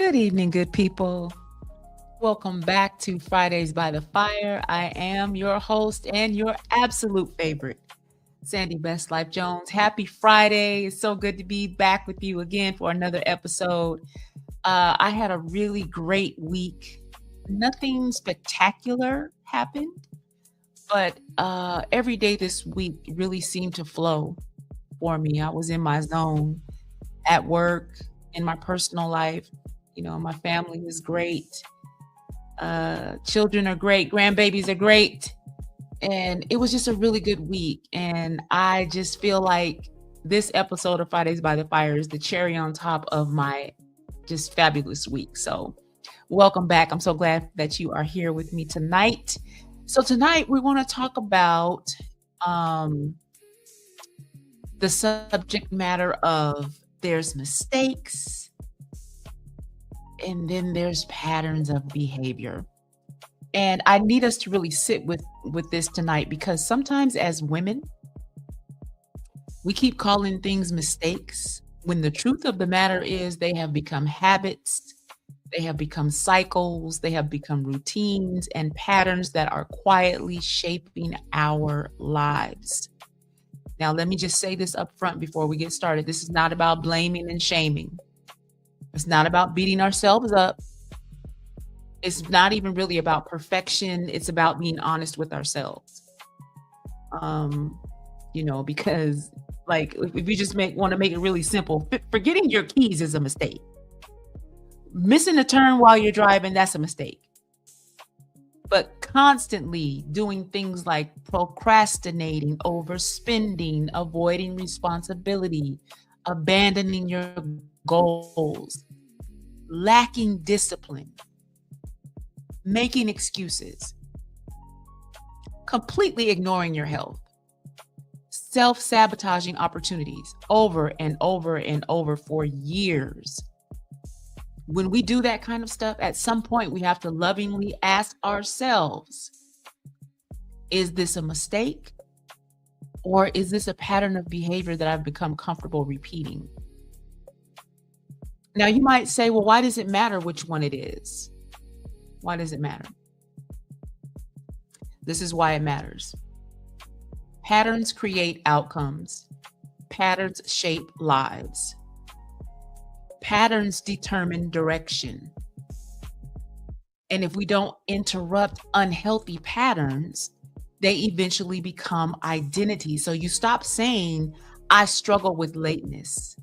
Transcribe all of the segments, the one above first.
Good evening, good people. Welcome back to Fridays by the Fire. I am your host and your absolute favorite, Sandy Best Life Jones. Happy Friday. It's so good to be back with you again for another episode. I had a really great week. Nothing spectacular happened, but every day this week really seemed to flow for me. I was in my zone at work, in my personal life. My family is great. Children are great. Grandbabies are great. And it was just a really good week. And I just feel like this episode of Fridays by the Fire is the cherry on top of my just fabulous week. So, welcome back. I'm so glad that you are here with me tonight. So, tonight we want to talk about the subject matter of there's mistakes and then there's patterns of behavior. And I need us to really sit with this tonight because sometimes as women, we keep calling things mistakes when the truth of the matter is they have become habits, they have become cycles, they have become routines and patterns that are quietly shaping our lives. Now, let me just say this up front before we get started. This is not about blaming and shaming. It's not about beating ourselves up. It's not even really about perfection. It's about being honest with ourselves. Because like if you just want to make it really simple, forgetting your keys is a mistake. Missing a turn while you're driving, that's a mistake. But constantly doing things like procrastinating, overspending, avoiding responsibility, abandoning your goals, lacking discipline, making excuses, completely ignoring your health, self-sabotaging opportunities over and over and over for years. When we do that kind of stuff, at some point we have to lovingly ask ourselves, is this a mistake? Or is this a pattern of behavior that I've become comfortable repeating? Now, you might say, well, why does it matter which one it is? Why does it matter? This is why it matters. Patterns create outcomes. Patterns shape lives. Patterns determine direction. And if we don't interrupt unhealthy patterns, they eventually become identity. So you stop saying, I struggle with lateness.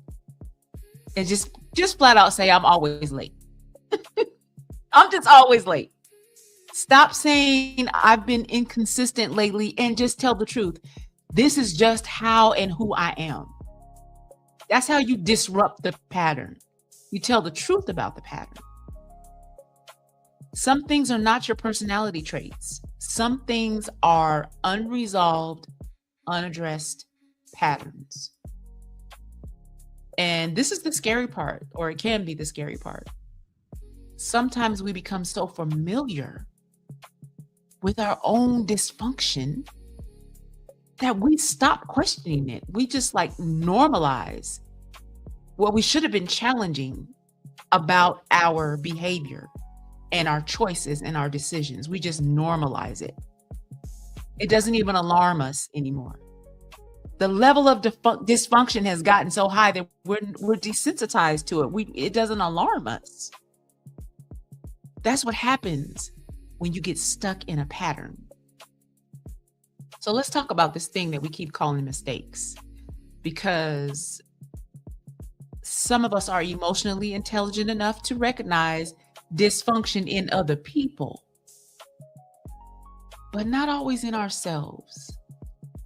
And just flat out say, I'm always late. I'm just always late. Stop saying I've been inconsistent lately and just tell the truth. This is just how and who I am. That's how you disrupt the pattern. You tell the truth about the pattern. Some things are not your personality traits. Some things are unresolved, unaddressed patterns. And this is the scary part, or it can be the scary part. Sometimes we become so familiar with our own dysfunction that we stop questioning it. We just like normalize what we should have been challenging about our behavior and our choices and our decisions. We just normalize it. It doesn't even alarm us anymore. The level of dysfunction has gotten so high that we're desensitized to it. It doesn't alarm us. That's what happens when you get stuck in a pattern. So let's talk about this thing that we keep calling mistakes, because some of us are emotionally intelligent enough to recognize dysfunction in other people, but not always in ourselves.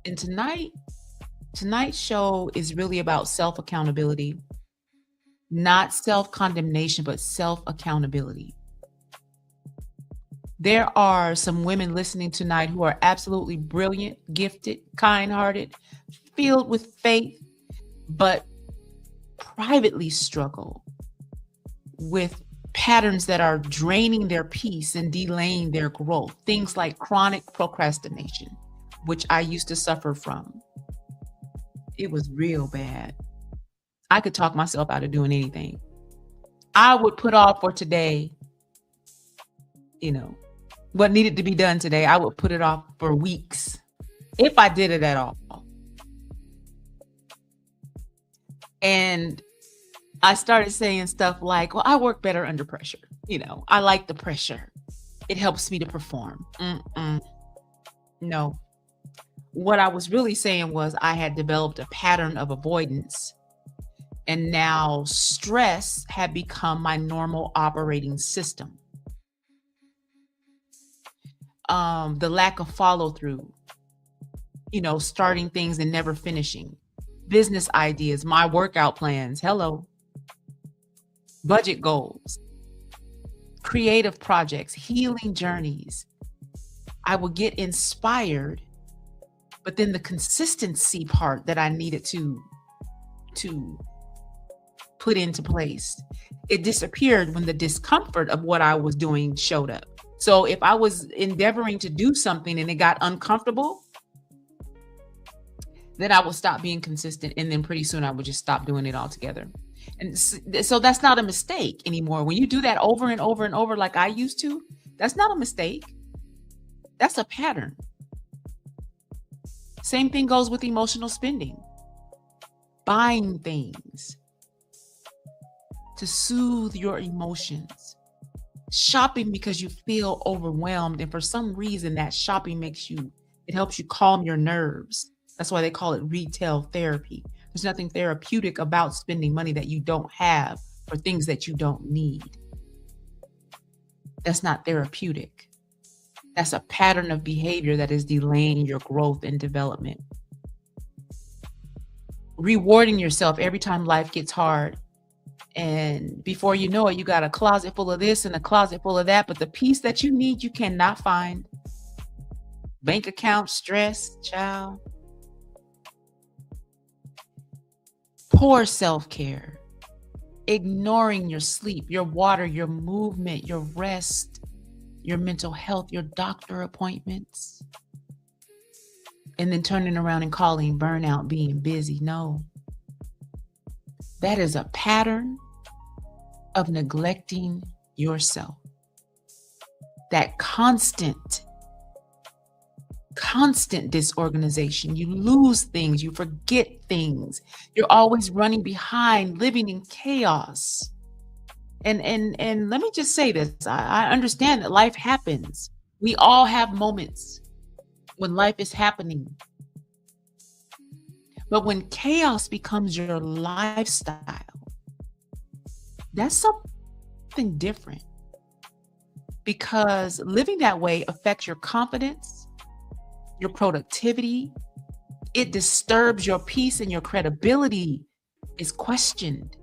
And tonight's show is really about self-accountability, not self-condemnation, but self-accountability. There are some women listening tonight who are absolutely brilliant, gifted, kind-hearted, filled with faith, but privately struggle with patterns that are draining their peace and delaying their growth. Things like chronic procrastination, which I used to suffer from. It was real bad. I could talk myself out of doing anything. I would put off for today, you know, what needed to be done today. I would put it off for weeks if I did it at all. And I started saying stuff like, well, I work better under pressure. I like the pressure. It helps me to perform. No. What I was really saying was I had developed a pattern of avoidance, and now stress had become my normal operating system. The lack of follow through, starting things and never finishing, business ideas, my workout plans, hello, budget goals, creative projects, healing journeys. I would get inspired, but then the consistency part that I needed to put into place, it disappeared when the discomfort of what I was doing showed up. So if I was endeavoring to do something and it got uncomfortable, then I would stop being consistent. And then pretty soon I would just stop doing it altogether. And so that's not a mistake anymore. When you do that over and over and over, like I used to, that's not a mistake. That's a pattern. Same thing goes with emotional spending. Buying things to soothe your emotions. Shopping because you feel overwhelmed. And for some reason, that shopping it helps you calm your nerves. That's why they call it retail therapy. There's nothing therapeutic about spending money that you don't have for things that you don't need. That's not therapeutic. That's a pattern of behavior that is delaying your growth and development. Rewarding yourself every time life gets hard. And before you know it, you got a closet full of this and a closet full of that, but the piece that you need, you cannot find. Bank account stress, child. Poor self-care. Ignoring your sleep, your water, your movement, your rest, your mental health, your doctor appointments. And then turning around and calling burnout being busy. No. That is a pattern of neglecting yourself. That constant disorganization. You lose things, you forget things. You're always running behind, living in chaos. And let me just say this. I understand that life happens. We all have moments when life is happening. But when chaos becomes your lifestyle, that's something different. Because living that way affects your confidence, your productivity. It disturbs your peace, and your credibility is questioned.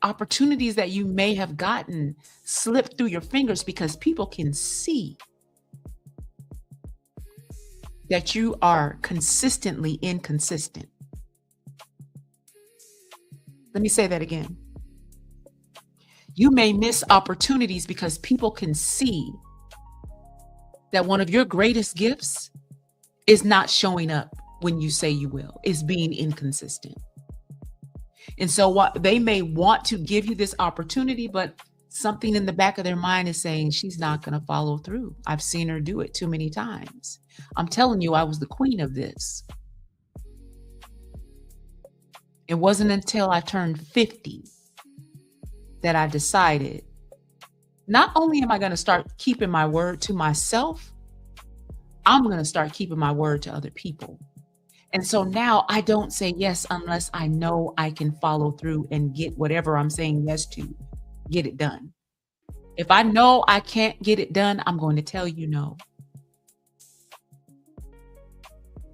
Opportunities that you may have gotten slip through your fingers because people can see that you are consistently inconsistent. Let me say that again. You may miss opportunities because people can see that one of your greatest gifts is not showing up when you say you will, is being inconsistent. And so what they may want to give you this opportunity, but something in the back of their mind is saying she's not going to follow through. I've seen her do it too many times. I'm telling you, I was the queen of this. It wasn't until I turned 50 that I decided, not only am I going to start keeping my word to myself, I'm going to start keeping my word to other people. And so now I don't say yes unless I know I can follow through and get whatever I'm saying yes to, get it done. If I know I can't get it done, I'm going to tell you no.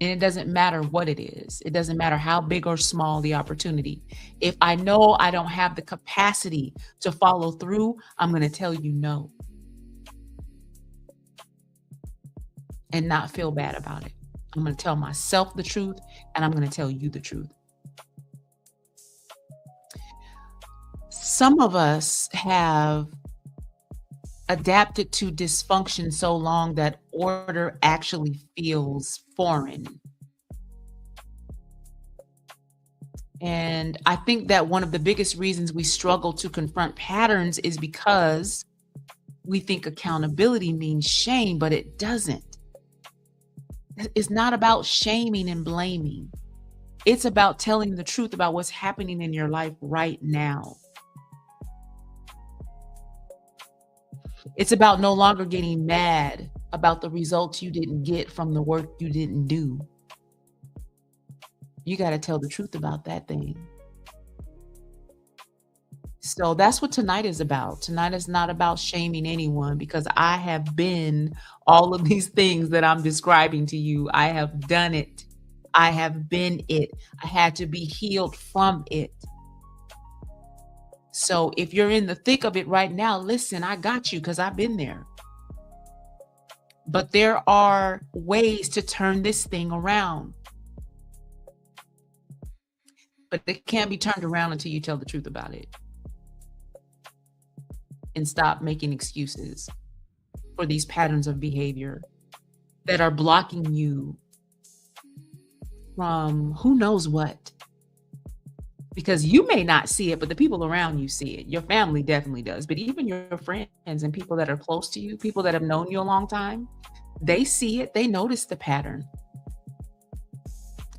And it doesn't matter what it is. It doesn't matter how big or small the opportunity. If I know I don't have the capacity to follow through, I'm going to tell you no. And not feel bad about it. I'm going to tell myself the truth, and I'm going to tell you the truth. Some of us have adapted to dysfunction so long that order actually feels foreign. And I think that one of the biggest reasons we struggle to confront patterns is because we think accountability means shame, but it doesn't. It's not about shaming and blaming. It's about telling the truth about what's happening in your life right now. It's about no longer getting mad about the results you didn't get from the work you didn't do. You got to tell the truth about that thing. So that's what tonight is about. Tonight is not about shaming anyone, because I have been all of these things that I'm describing to you. I have done it. I have been it. I had to be healed from it. So if you're in the thick of it right now, listen, I got you, because I've been there. But there are ways to turn this thing around. But it can't be turned around until you tell the truth about it. And stop making excuses for these patterns of behavior that are blocking you from who knows what. Because you may not see it, but the people around you see it. Your family definitely does. But even your friends and people that are close to you, people that have known you a long time, they see it. They notice the pattern.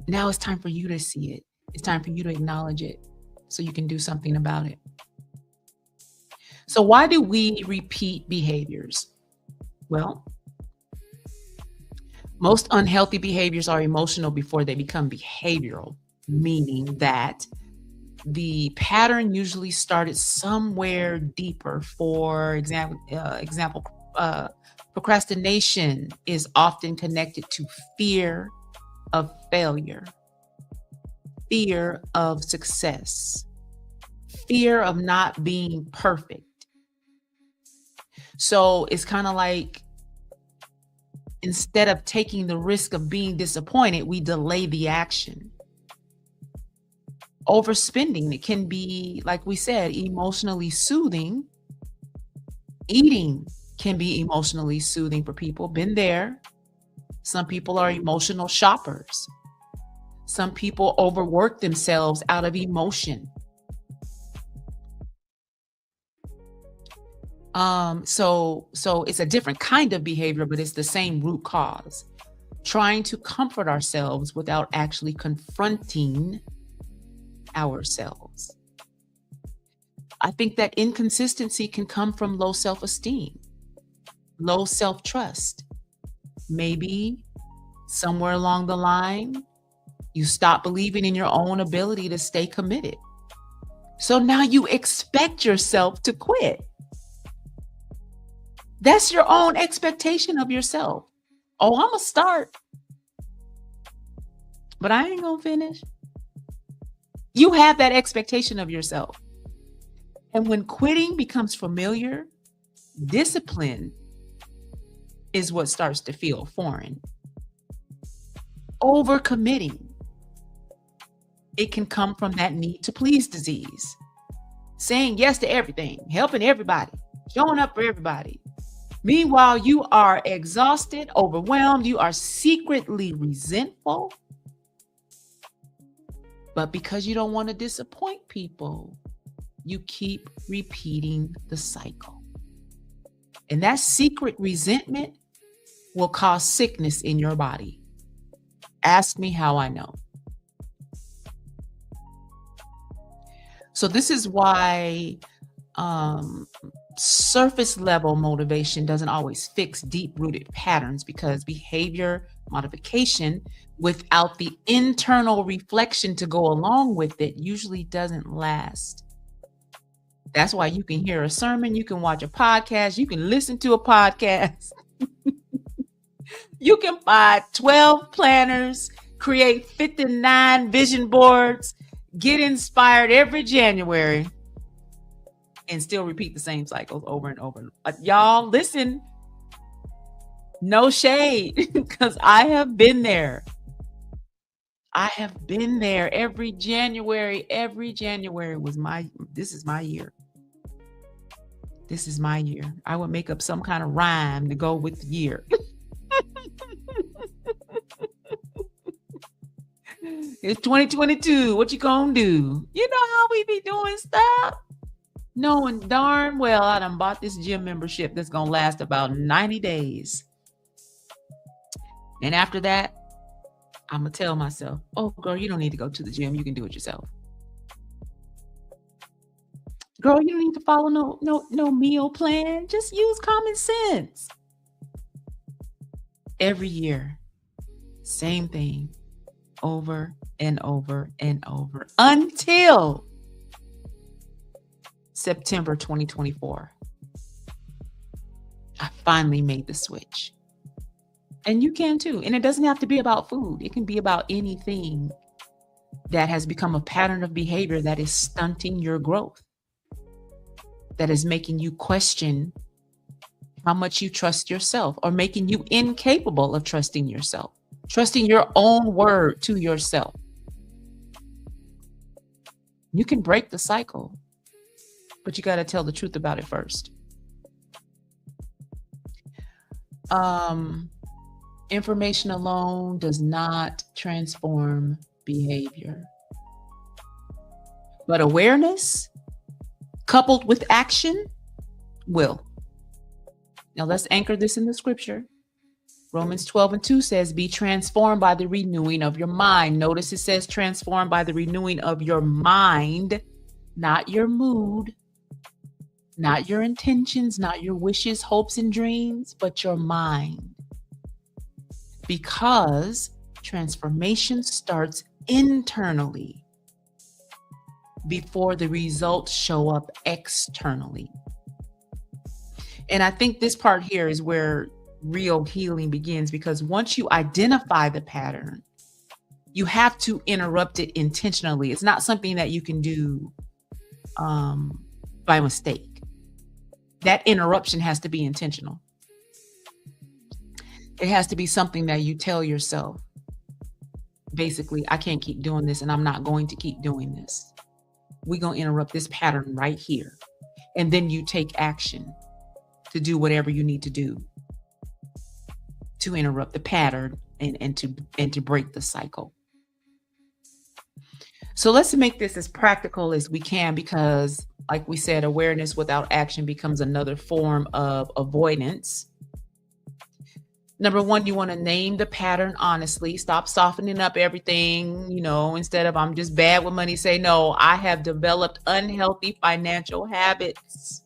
Now it's time for you to see it. It's time for you to acknowledge it so you can do something about it. So why do we repeat behaviors? Well, most unhealthy behaviors are emotional before they become behavioral, meaning that the pattern usually started somewhere deeper. For example, procrastination is often connected to fear of failure, fear of success, fear of not being perfect. So it's kind of like, instead of taking the risk of being disappointed, we delay the action. Overspending, it can be, like we said, emotionally soothing. Eating can be emotionally soothing for people. Been there. Some people are emotional shoppers. Some people overwork themselves out of emotion. So it's a different kind of behavior, but it's the same root cause. Trying to comfort ourselves without actually confronting ourselves. I think that inconsistency can come from low self-esteem, low self-trust. Maybe somewhere along the line, you stop believing in your own ability to stay committed. So now you expect yourself to quit. That's your own expectation of yourself. Oh, I'm gonna start, but I ain't gonna finish. You have that expectation of yourself. And when quitting becomes familiar, discipline is what starts to feel foreign. Overcommitting, it can come from that need to please disease. Saying yes to everything, helping everybody, showing up for everybody. Meanwhile, you are exhausted, overwhelmed, you are secretly resentful. But because you don't want to disappoint people, you keep repeating the cycle. And that secret resentment will cause sickness in your body. Ask me how I know. So this is why surface level motivation doesn't always fix deep-rooted patterns, because behavior modification without the internal reflection to go along with it usually doesn't last. That's why you can hear a sermon, you can watch a podcast, you can listen to a podcast. You can buy 12 planners, create 59 vision boards, get inspired every January, and still repeat the same cycles over and over. But y'all, listen, no shade, because I have been there. I have been there. Every January was this is my year. This is my year. I would make up some kind of rhyme to go with the year. It's 2022. What you gonna do? You know how we be doing stuff? Knowing darn well I done bought this gym membership that's gonna last about 90 days. And after that, I'm gonna tell myself, oh girl, you don't need to go to the gym. You can do it yourself. Girl, you don't need to follow no meal plan. Just use common sense. Every year, same thing, over and over and over until September 2024. I finally made the switch. And you can too. And it doesn't have to be about food. It can be about anything that has become a pattern of behavior that is stunting your growth, that is making you question how much you trust yourself, or making you incapable of trusting yourself, trusting your own word to yourself. You can break the cycle, but you got to tell the truth about it first. Information alone does not transform behavior, but awareness coupled with action will. Now let's anchor this in the scripture. Romans 12:2 says, be transformed by the renewing of your mind. Notice it says transformed by the renewing of your mind, not your mood, not your intentions, not your wishes, hopes, and dreams, but your mind. Because transformation starts internally before the results show up externally. And I think this part here is where real healing begins, because once you identify the pattern, you have to interrupt it intentionally. It's not something that you can do by mistake. That interruption has to be intentional. It has to be something that you tell yourself, basically, I can't keep doing this and I'm not going to keep doing this. We're going to interrupt this pattern right here. And then you take action to do whatever you need to do to interrupt the pattern and to break the cycle. So let's make this as practical as we can, because like we said, awareness without action becomes another form of avoidance. Number one, you want to name the pattern honestly. Stop softening up everything, instead of I'm just bad with money, say, no, I have developed unhealthy financial habits.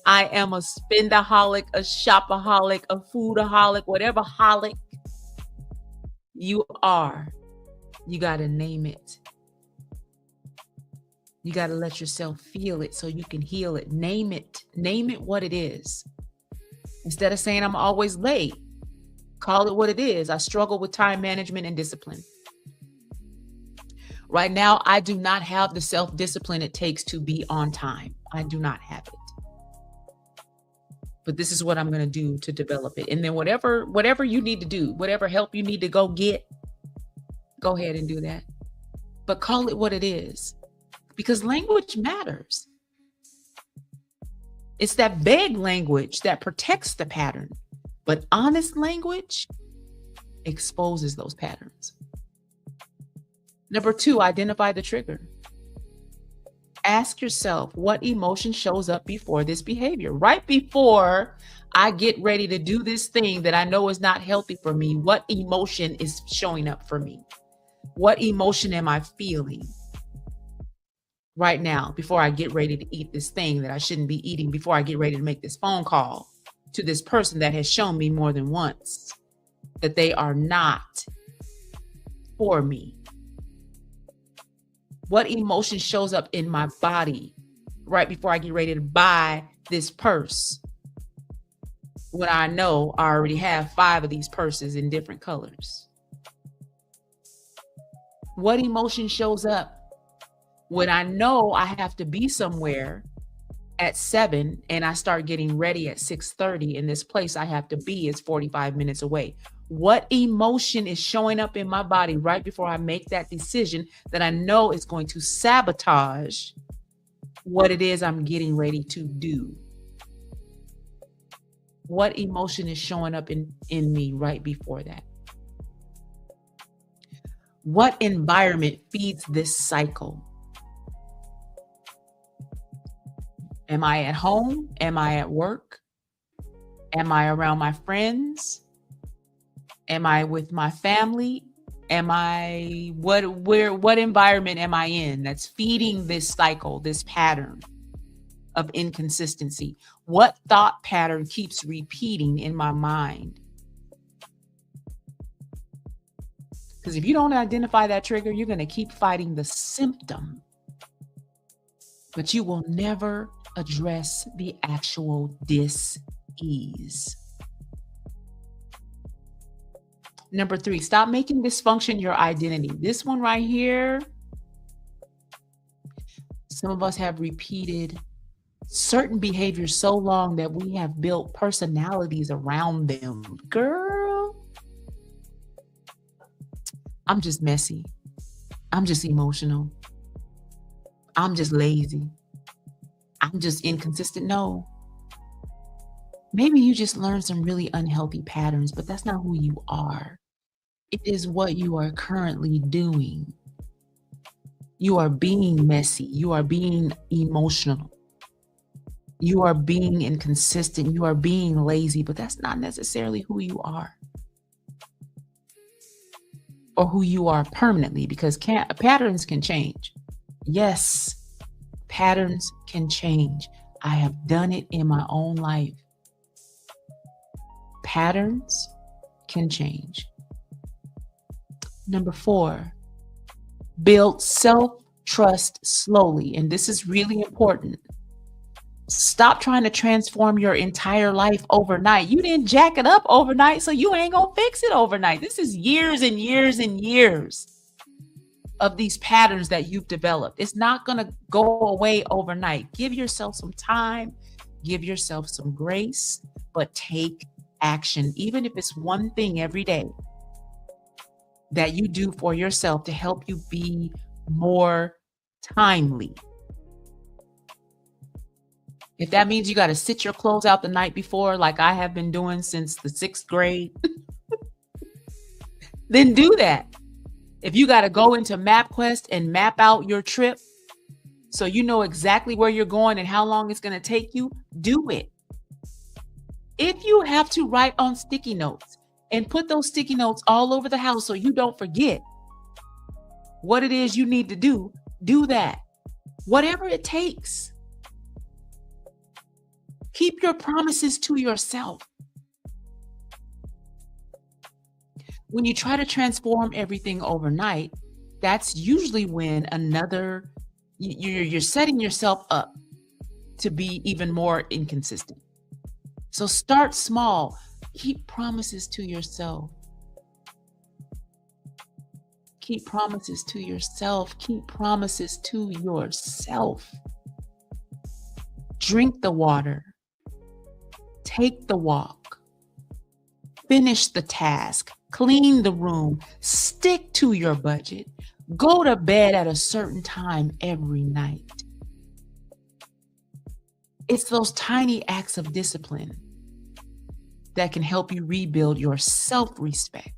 I am a spendaholic, a shopaholic, a foodaholic, whatever holic you are. You got to name it. You got to let yourself feel it so you can heal it. Name it. Name it what it is. Instead of saying I'm always late, call it what it is. I struggle with time management and discipline. Right now, I do not have the self-discipline it takes to be on time. I do not have it. But this is what I'm going to do to develop it. And then whatever you need to do, whatever help you need to go get, go ahead and do that. But call it what it is, because language matters. It's that vague language that protects the pattern, but honest language exposes those patterns. Number two, identify the trigger. Ask yourself, what emotion shows up before this behavior? Right before I get ready to do this thing that I know is not healthy for me, what emotion is showing up for me? What emotion am I feeling right now before I get ready to eat this thing that I shouldn't be eating, before I get ready to make this phone call to this person that has shown me more than once that they are not for me? What emotion shows up in my body right before I get ready to buy this purse when I know I already have 5 of these purses in different colors? What emotion shows up when I know I have to be somewhere at 7 and I start getting ready at 6:30 and this place I have to be is 45 minutes away? What emotion is showing up in my body right before I make that decision that I know is going to sabotage what it is I'm getting ready to do? What emotion is showing up in me right before that? What environment feeds this cycle? Am I at home? Am I at work? Am I around my friends? Am I with my family? Am I what environment am I in that's feeding this cycle, this pattern of inconsistency? What thought pattern keeps repeating in my mind? Because if you don't identify that trigger, you're going to keep fighting the symptom, but you will never address the actual dis-ease. Number 3, stop making dysfunction your identity. This one right here, some of us have repeated certain behaviors so long that we have built personalities around them. Girl, I'm just messy. I'm just emotional. I'm just lazy. I'm just inconsistent. No. Maybe you just learned some really unhealthy patterns, but that's not who you are. It is what you are currently doing. You are being messy. You are being emotional. You are being inconsistent. You are being lazy, but that's not necessarily who you are. Or who you are permanently, because patterns can change. Yes, patterns can change. I have done it in my own life. Patterns can change. Number 4, build self-trust slowly. And this is really important. Stop trying to transform your entire life overnight. You didn't jack it up overnight, so you ain't gonna fix it overnight. This is years and years and years of these patterns that you've developed. It's not gonna go away overnight. Give yourself some time, give yourself some grace, but take action, even if it's one thing every day that you do for yourself to help you be more timely. If that means you got to sit your clothes out the night before, like I have been doing since the 6th grade, then do that. If you got to go into MapQuest and map out your trip so you know exactly where you're going and how long it's going to take you, do it. If you have to write on sticky notes and put those sticky notes all over the house so you don't forget what it is you need to do, do that. Whatever it takes. Keep your promises to yourself. When you try to transform everything overnight, that's usually when you're setting yourself up to be even more inconsistent. So start small. Keep promises to yourself. Keep promises to yourself. Keep promises to yourself. Drink the water. Take the walk. Finish the task. Clean the room. Stick to your budget. Go to bed at a certain time every night. It's those tiny acts of discipline that can help you rebuild your self-respect.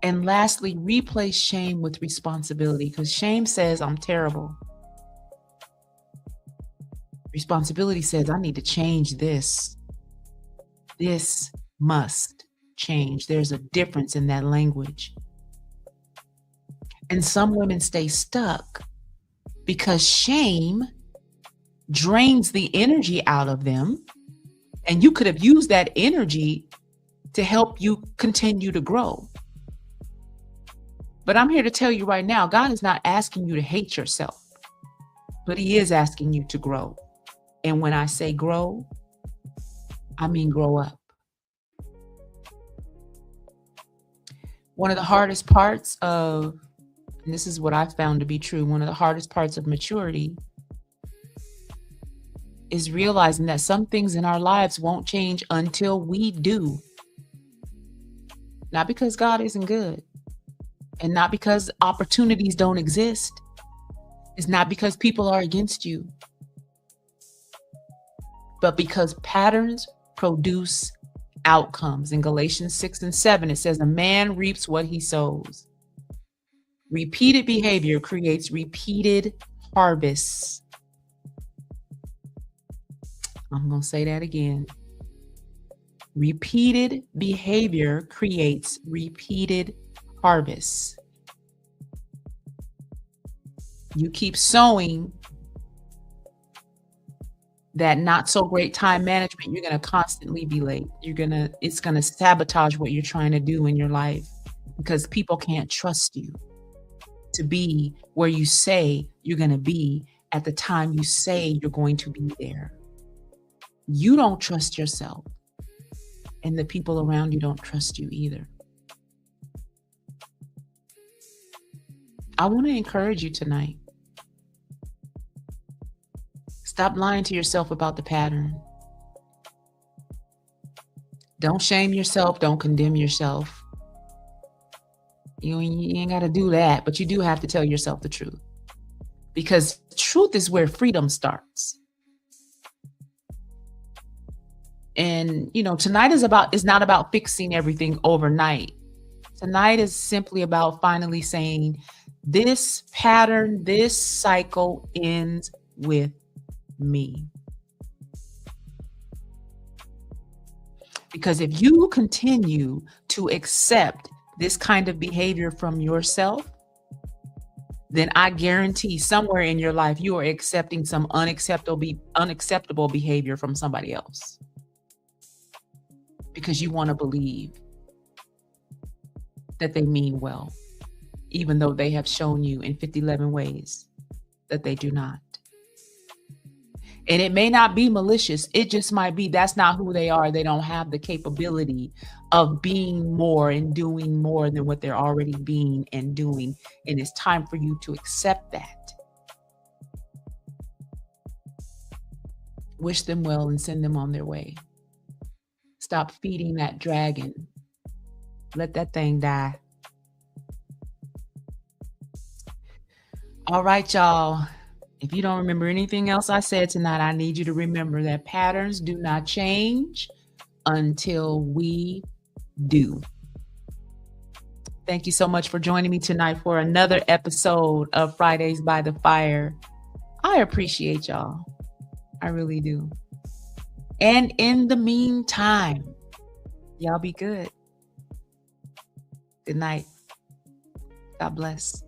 And lastly, replace shame with responsibility, because shame says I'm terrible. Responsibility says I need to change this. This must change. There's a difference in that language. And some women stay stuck because shame drains the energy out of them. And you could have used that energy to help you continue to grow. But I'm here to tell you right now, God is not asking you to hate yourself, but He is asking you to grow. And when I say grow, I mean grow up. One of the hardest parts of, and this is what I found to be true, one of the hardest parts of maturity is realizing that some things in our lives won't change until we do. Not because God isn't good, and not because opportunities don't exist. It's not because people are against you, but because patterns produce outcomes. In Galatians 6:7, it says, a man reaps what he sows. Repeated behavior creates repeated harvests. I'm going to say that again. Repeated behavior creates repeated harvests. You keep sowing that not so great time management, you're going to constantly be late. It's going to sabotage what you're trying to do in your life, because people can't trust you to be where you say you're going to be at the time you say you're going to be there. You don't trust yourself, and the people around you don't trust you either. I want to encourage you tonight. Stop lying to yourself about the pattern. Don't shame yourself. Don't condemn yourself. You ain't got to do that, but you do have to tell yourself the truth, because truth is where freedom starts. And, tonight is not about fixing everything overnight. Tonight is simply about finally saying, this pattern, this cycle ends with me. Because if you continue to accept this kind of behavior from yourself, then I guarantee somewhere in your life you are accepting some unacceptable behavior from somebody else, because you want to believe that they mean well, even though they have shown you in 50,11 ways that they do not. And it may not be malicious. It just might be that's not who they are. They don't have the capability of being more and doing more than what they're already being and doing. And it's time for you to accept that. Wish them well and send them on their way. Stop feeding that dragon. Let that thing die. All right, y'all. If you don't remember anything else I said tonight, I need you to remember that patterns do not change until we do. Thank you so much for joining me tonight for another episode of Fridays by the Fire. I appreciate y'all. I really do. And in the meantime, y'all be good. Good night. God bless.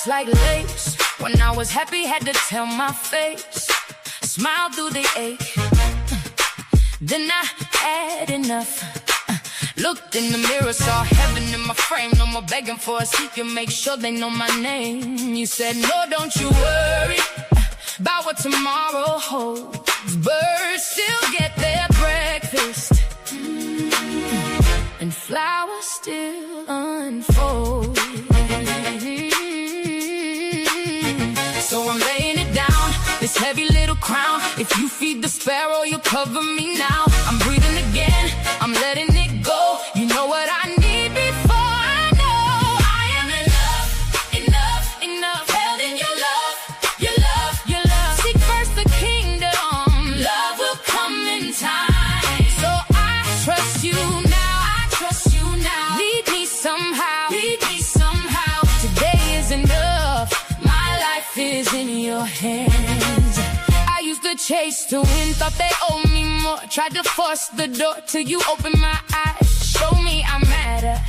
Like lace. When I was happy, had to tell my face. Smile through the ache. Then I had enough. Looked in the mirror, saw heaven in my frame. No more begging for a seat, you make sure they know my name. You said, no, don't you worry about what tomorrow holds. Birds still get their breakfast. And flowers still unfold. So I'm laying it down, this heavy little crown. If you feed the sparrow, you'll cover me now. I'm breathing again, I'm letting it go. You know what I need before I know I am enough, enough. Held in your love, your love, your love. Seek first the kingdom, love will come in time. So I trust you now, lead me somehow, today is enough. Is in your hands. I used to chase to win, thought they owed me more. Tried to force the door till you open my eyes. Show me I matter.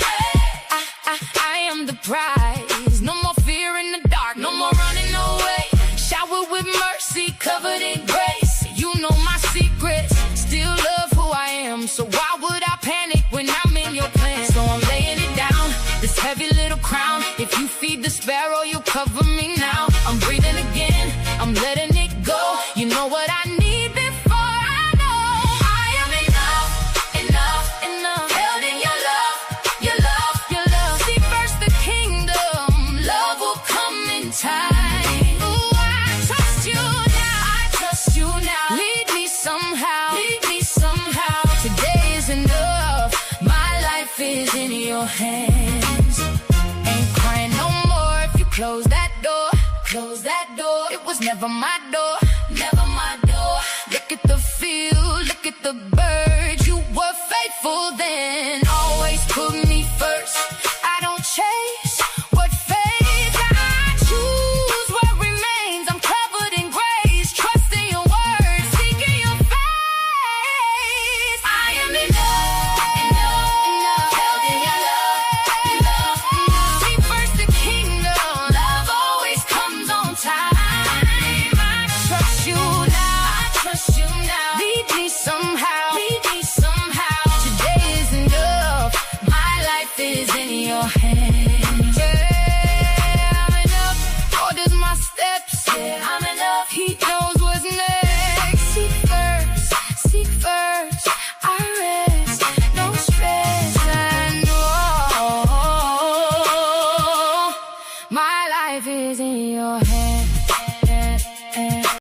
I am the prize. No more fear in the dark, no more running away. Showered with mercy, covered in grace. You know my secrets, still love who I am. So why would I panic when I'm in your plan? So I'm laying it down, this heavy little crown. If you feed the sparrow, you'll cover me now. I'm breathing again, I'm letting it go. You know what I need before I know I am enough. Held in your love, your love, your love. Seek first the kingdom, love will come in time. Ooh, I trust you now, lead me somehow, today your hands. Ain't crying no more if you close that door. Close that door. It was never my door. Never my door. Look at the field, look at the birds. You were faithful then. Always put me first. I don't chase what fades. I choose what remains. I'm covered in grace. Trusting your words, seeking your face. I am enough, enough, held in your love. Seek first the kingdom. Love always comes on time. I trust you now. I trust you now. Lead me somehow. Lead me somehow. Today is enough. My life is in your hands.